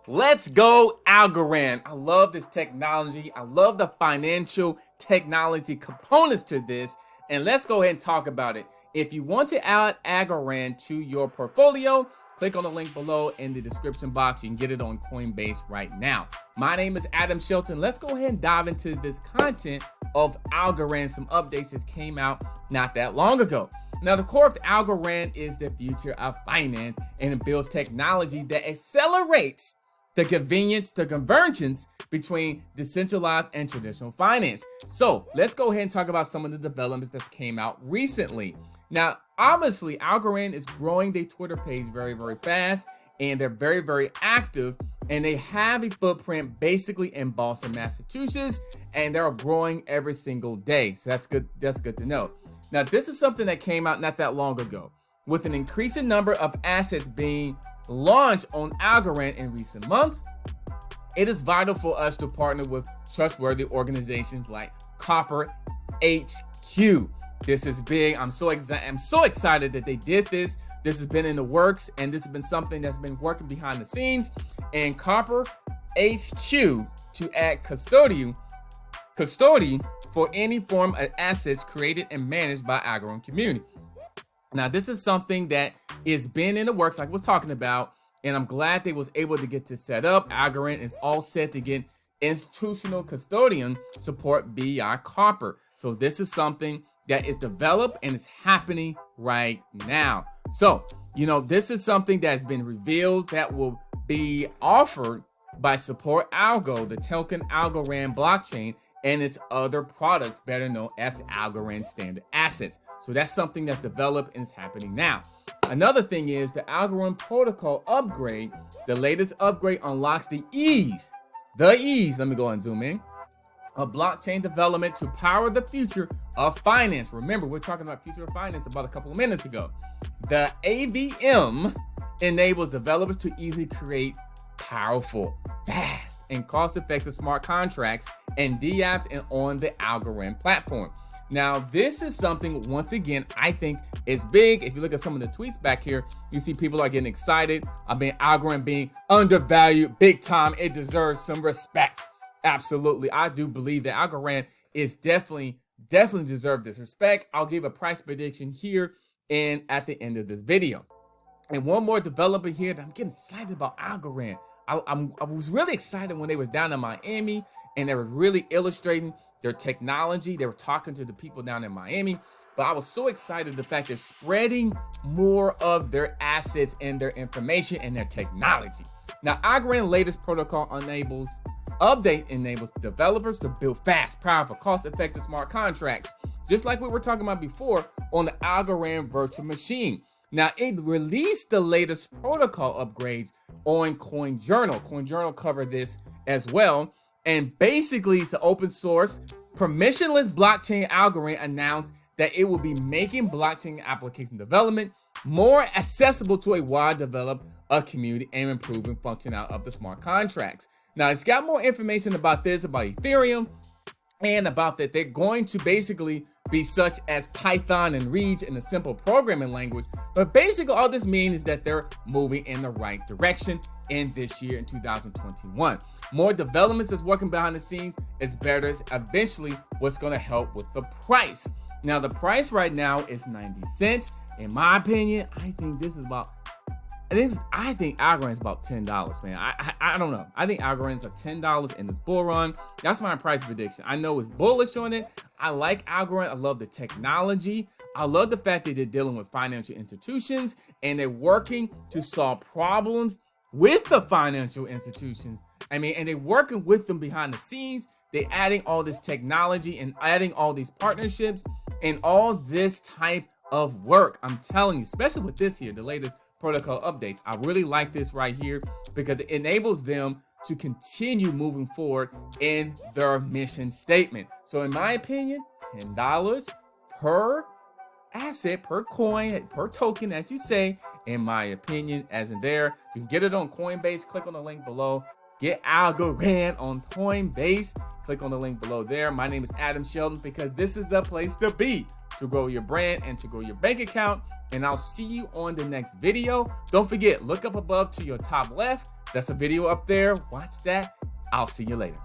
Let's go Algorand. I love this technology. I love the financial technology components to this. And let's go ahead and talk about it. If you want to add Algorand to your portfolio, click on the link below in the description box. You can get it on Coinbase right now. My name is Adam Shelton. Let's go ahead and dive into this content of Algorand, some updates that came out not that long ago. Now, the core of Algorand is the future of finance, and it builds technology that accelerates the convergence between decentralized and traditional finance. So let's go ahead and talk about some of the developments that came out recently. Now, obviously, Algorand is growing their Twitter page very, very fast, and they're very, very active, and they have a footprint basically in Boston, Massachusetts, and they're growing every single day. So that's good. That's good to know. Now, this is something that came out not that long ago. With an increasing number of assets being launched on Algorand in recent months, it is vital for us to partner with trustworthy organizations like 𝐭-𝐸. This is big. I'm so excited that they did this. This has been in the works, and this has been something that's been working behind the scenes. And 𝐭-𝐸 to act custodian for any form of assets created and managed by Algorand community. Now, this is something that is been in the works, like I was talking about, and I'm glad they was able to get this set up. Algorand is all set to get institutional custodian support via Copper. So this is something that is developed and is happening right now. So, this is something that's been revealed that will be offered by Support Algo, the token Algorand blockchain, and its other products, better known as Algorand standard assets. So that's something that's developed and is happening now. Another thing is the Algorand protocol upgrade. The latest upgrade unlocks the ease, let me go and zoom in, of blockchain development to power the future of finance. Remember, we're talking about future of finance about a couple of minutes ago. The AVM enables developers to easily create powerful, fast, and cost-effective smart contracts and dApps and on the Algorand platform. Now, this is something, once again, I think is big. If you look at some of the tweets back here, you see people are getting excited. Algorand being undervalued big time. It deserves some respect. Absolutely. I do believe that Algorand is definitely deserve this respect. I'll give a price prediction here and at the end of this video. And one more development here that I'm getting excited about Algorand. I was really excited when they was down in Miami and they were really illustrating their technology. They were talking to the people down in Miami, but I was so excited the fact they're spreading more of their assets and their information and their technology. Now, Algorand latest protocol enables developers to build fast, powerful, cost-effective smart contracts, just like we were talking about before on the Algorand virtual machine. Now, it released the latest protocol upgrades on CoinJournal. CoinJournal covered this as well. And basically, it's an open source, permissionless blockchain. Algorand announced that it will be making blockchain application development more accessible to a wide developed community and improving functionality of the smart contracts. Now, it's got more information about this, about Ethereum, and about that they're going to basically be such as Python and Reach in a simple programming language. But basically, all this means is that they're moving in the right direction in this year, in 2021. More developments is working behind the scenes. It's better. It's eventually what's going to help with the price. Now, the price right now is 90 cents. In my opinion, I think Algorand is about $10, man. I don't know. I think Algorand is $10 in this bull run. That's my price prediction. I know it's bullish on it. I like Algorand. I love the technology. I love the fact that they're dealing with financial institutions and they're working to solve problems with the financial institutions. And they're working with them behind the scenes. They're adding all this technology and adding all these partnerships and all this type of work. I'm telling you, especially with this here, the latest protocol updates. I really like this right here because it enables them to continue moving forward in their mission statement. So in my opinion, $10 per asset, per coin, per token, as you say, in my opinion, as in there. You can get it on Coinbase. Click on the link below. Get Algorand on Coinbase. Click on the link below there. My name is Adam Shelton because this is the place to be to grow your brand and to grow your bank account. And I'll see you on the next video. Don't forget, look up above to your top left. That's a video up there. Watch that. I'll see you later.